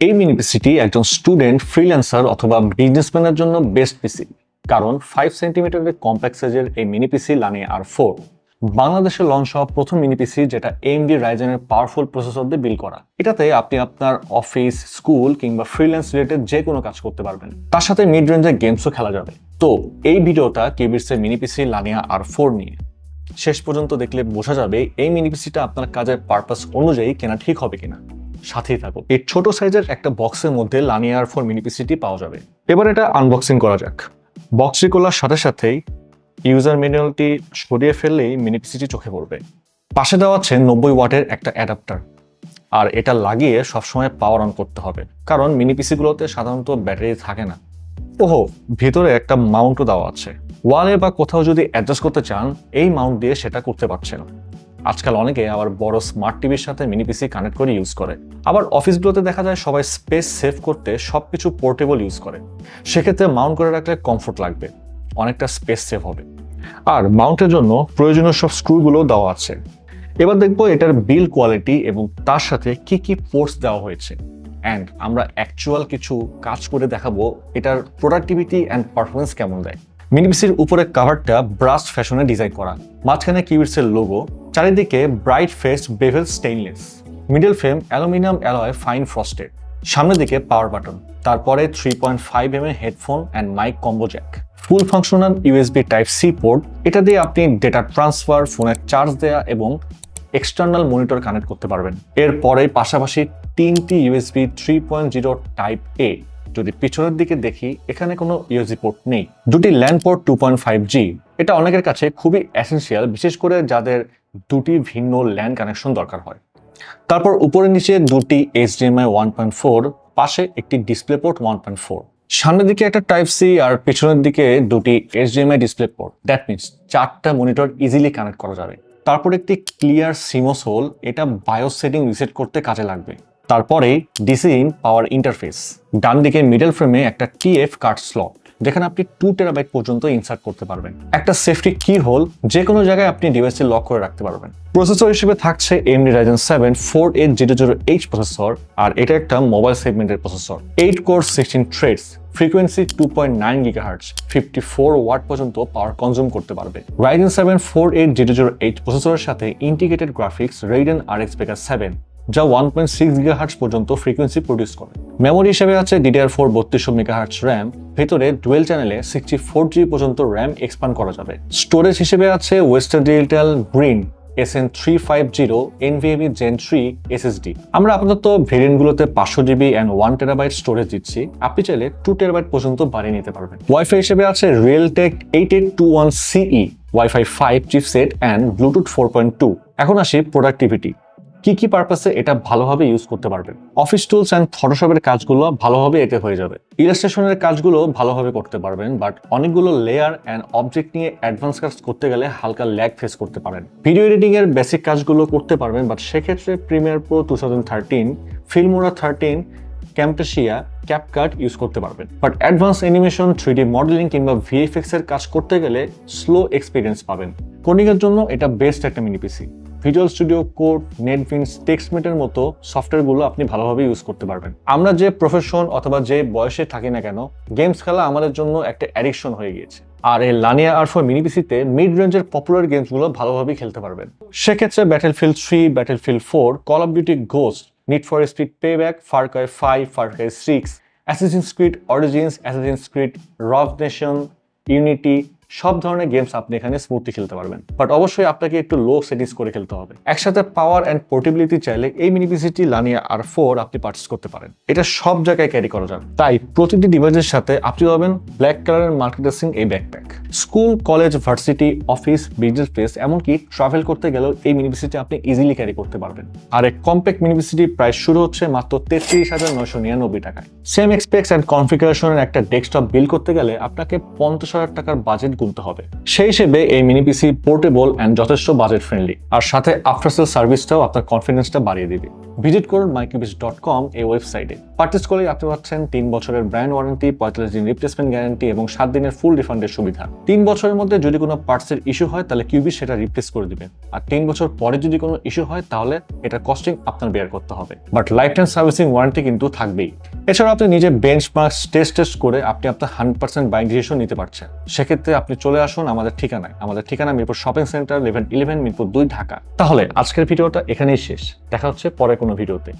এই mini PCT একজন student, freelancer অথবা বিজনেসম্যানের জন্য বেস্ট পিসি, কারণ 5 সেন্টিমিটারের কম্প্যাক্ট সাইজের এই মিনি পিসি লানিয়া R4 বাংলাদেশে লঞ্চ হওয়া প্রথম মিনি পিসি, যেটা AMD রাইজেনের পাওয়ারফুল প্রসেসর দিয়ে বিল্ড করা। এটাতে আপনি আপনার অফিস, স্কুল কিংবা ফ্রিল্যান্স রিলেটেড যে কোনো কাজ করতে পারবেন। তার সাথে মিড রেঞ্জের গেমসও খেলা যাবে। তো এই ভিডিওটা কেবিটসের মিনি পিসি লানিয়া R4 নিয়ে। শেষ পর্যন্ত দেখলে বোঝা যাবে এই মিনি পিসিটা আপনার কাজের পারপাস অনুযায়ী কেনা ঠিক হবে কিনা। সাথেই থাকুন। এই ছোট সাইজের একটা বক্সের মধ্যে লানিয়া R4 মিনি পিসিটি পাওয়া যাবে। এবার এটা আনবক্সিং করা যাক। বক্সটি খোলার সাথে সাথেই ইউজার ম্যানুয়ালটি সরিয়ে ফেললেই মিনি পিসিটি চোখে পড়বে। পাশে দেওয়া আছে 90 ওয়াটের একটা অ্যাডাপ্টার, আর এটা লাগিয়ে সবসময় পাওয়ার অন করতে হবে, কারণ মিনি পিসিগুলোতে সাধারণত ব্যাটারি থাকে না। ওহো, ভিতরে একটা মাউন্টও দেওয়া আছে। ওয়ালে বা কোথাও যদি অ্যাডজাস্ট করতে চান, এই মাউন্ট দিয়ে সেটা করতে পারছেন। আজকাল অনেকে আবার বড় স্মার্ট টিভির সাথে মিনি পিসি কানেক্ট করে ইউজ করে। আবার অফিসগুলোতে দেখা যায় সবাই স্পেস সেভ করতে সবকিছু পোর্টেবল ইউজ করে। সেক্ষেত্রে মাউন্ট করে রাখলে কমফোর্ট লাগবে, অনেকটা স্পেস সেভ হবে। আর মাউন্টের জন্য প্রয়োজনীয় সব স্ক্রুগুলো দেওয়া আছে। এবার দেখবো এটার বিল্ড কোয়ালিটি এবং তার সাথে কি কি পোর্টস দেওয়া হয়েছে। অ্যান্ড আমরা অ্যাকচুয়াল কিছু কাজ করে দেখাবো এটার প্রোডাক্টিভিটি অ্যান্ড পারফরমেন্স কেমন দেয়। মিনি পিসির উপরের কাভারটা ব্রাস্ট ফ্যাশনে ডিজাইন করা, মাঝখানে কিউবিটসের লোগো, চারিদিকে bright face bevel stainless, middle frame aluminium alloy fine frosted, সামনের দিকে পাওয়ার বাটন, তারপরে 3.5mm headphone and mic combo jack, full functional USB Type-C port. এটা দিয়ে আপনি ডেটা ট্রান্সফার, ফোনের চার্জ দেয়া এবং এক্সটার্নাল মনিটর কানেক্ট করতে পারবেন। এরপরে পাশাপাশি 3টি USB 3.0 Type-A। যদি পিছনের দিকে দেখি, এখানে কোনো USB পোর্ট নেই। দুটি ল্যান পোর্ট 2.5G। এটা অনেকের কাছে খুবই এসেনশিয়াল, বিশেষ করে যাদের দুটি ভিন্ন ল্যান কানেকশন দরকার হয়। তারপর উপরে নিচে দুটি HDMI 1.4, পাশে একটি ডিসপ্লে পোর্ট 1.4, সামনের দিকে একটা Type-C আর পেছনের দিকে দুটি HDMI display port. That means 4টা মনিটর ইজিলি কানেক্ট করা যাবে। তারপর একটি ক্লিয়ার CMOS হোল, এটা বায়োস সেটিং রিসেট করতে কাজে লাগবে। তারপরে ডিসি ইন পাওয়ার ইন্টারফেস। ডান দিকে মিডল ফ্রেমে একটা TF কার্ড স্লট, যেখানে আপনি 2 টেরাবাইট পর্যন্ত ইনসার্ট করতে পারবেন। একটা সেফটি কি হোল, যে কোনো জায়গায় আপনি ডিভাইসটি লক করে রাখতে পারবেন। প্রসেসর হিসেবে থাকছে AMD Ryzen 7 4800H প্রসেসর, আর এটা একটা মোবাইল সেগমেন্টের processor. 8 core 16 threads, frequency 2.9 GHz, 54 watt পর্যন্ত পাওয়ার কনজিউম করতে পারবে। Ryzen 7 4800H প্রসেসরের সাথে integrated graphics Radeon RX Vega 7, যা 1.6 GHz পর্যন্ত ফ্রিকোয়েন্সি প্রডিউস করে। মেমোরি হিসেবে আছে DDR4 3200 MHz র্যাম, ভেতরে ডুয়েল চ্যানেলে 64GB পর্যন্ত র্যাম এক্সপ্যান্ড করা যাবে। স্টোরেজ হিসেবে আছে western digital green SN350 NVMe Gen 3 SSD। আমরা আপাতত ভেরিয়েন্টগুলোতে 500GB অ্যান্ড 1TB স্টোরেজ দিচ্ছি, আপনি চাইলে 2TB পর্যন্ত বাড়িয়ে নিতে পারবেন। ওয়াইফাই হিসেবে আছে Realtek 8821CE Wi-Fi 5 chipset and Bluetooth 4.2। এখন আসি প্রোডাক্টিভিটি। কি পারপাসে এটা ভালোভাবে ইউজ করতে পারবেন। অফিস টুলস অ্যান্ড ফটোশপের কাজগুলো ভালোভাবে এতে হয়ে যাবে। ইলাস্ট্রেশনের কাজগুলো ভালোভাবে করতে পারবেন, বাট অনেকগুলো লেয়ার অ্যান্ড অবজেক্ট নিয়ে অ্যাডভান্স কাজ করতে গেলে হালকা ল্যাগ ফেস করতে পারেন। ভিডিও এডিটিং এর বেসিক কাজগুলো করতে পারবেন, বাট সেক্ষেত্রে Premiere Pro 2013, Filmora 13, ক্যামটাশিয়া, CapCut use করতে পারবেন। But advance animation, 3D modelling কিংবা VFX এর কাজ করতে গেলে স্লো এক্সপিরিয়েন্স পাবেন। কোডিং এর জন্য এটা বেস্ট একটা mini PC. Visual Studio Code, NetBeans, টেক্সটমেটের মতো সফটওয়্যারগুলো আপনি ভালোভাবে ইউজ করতে পারবেন। আমরা যে প্রফেশন অথবা যে বয়সে থাকি না কেন, গেমস খেলা আমাদের জন্য একটা অ্যাডিকশন হয়ে গিয়েছে। আর এই লানিয়া R4 মিনি পিসিতে মিড রেঞ্জের পপুলার গেমসগুলো ভালোভাবে খেলতে পারবেন। সেক্ষেত্রে Battlefield 3, Battlefield 4, Call of Duty Ghost, Need for Speed Payback, Far Cry 5, Far Cry 6, Assassin's Creed Origins, Assassin's Creed Rogue Nation, Unity, সব ধরনের গেমস আপনি এখানে স্মুথলি খেলতে পারবেন। বাট অবশ্যই আপনাকে একটু লো সেটিংস করে খেলতে হবে। একসাথে পাওয়ার অ্যান্ড পোর্টেবিলিটি চাইলে এই মিনি পিসিটি লানিয়া R4 আপনি পারচেজ করতে পারেন। এটা সব জায়গায় ক্যারি করা যাবে, তাই প্রতিটি ডিভাইসের সাথে আপনি পাবেন ব্ল্যাক কালারের মাল্টিটাস্কিং এই backpack. School, college, varsity, office, business place, এমনকি ট্রাভেল করতে গেলেও এই মিনি পিসিটি আপনি ইজিলি ক্যারি করতে পারবেন। আর এই কম্প্যাক্ট মিনি পিসিটির প্রাইস শুরু হচ্ছে মাত্র 33,999 টাকায়। সেম এক্সপেক্স অ্যান্ড কনফিগারেশনের একটা ডেস্কটপ বিল্ড করতে গেলে আপনাকে 50,000 টাকার বাজেট তুলতে হবে। সেই হিসেবে এই মিনি পিসি পোর্টেবল অ্যান্ড যথেষ্ট বাজেট ফ্রেন্ডলি, আর সাথে আফটার সেল সার্ভিসটাও আপনার কনফিডেন্সটা বাড়িয়ে দিবে। ভিজিট করুন mycubis.com এই ওয়েবসাইটে। পারচেজ করে আপনি পাচ্ছেন 3 বছরের ব্র্যান্ড ওয়ারেন্টি, 45 দিন রিপ্লেসমেন্ট গ্যারান্টি এবং 7 দিনের ফুল রিফান্ডের সুবিধা। 3 বছরের মধ্যে যদি কোনো পার্টসের ইস্যু হয় তাহলে কিউবিস সেটা রিপ্লেস করে দিবেন, আর 3 বছর পরে যদি কোনো ইস্যু হয় তাহলে এটার কস্টিং আপনার বেয়ার করতে হবে। But life time servicing warranty কিন্তু থাকবেই। এছাড়া আপনি নিজে বেঞ্চমার্ক টেস্ট করে আপনি আপনার 100% বাইং ডিসিশন নিতে পারছেন। সেক্ষেত্রে আপনি চলে আসুন আমাদের ঠিকানায়। আমাদের ঠিকানা Mirpur shopping centre, level 11, Mirpur 2, Dhaka. তাহলে আজকের ভিডিওটা এখানেই শেষ। দেখা হচ্ছে পরে কোনো ভিডিওতে।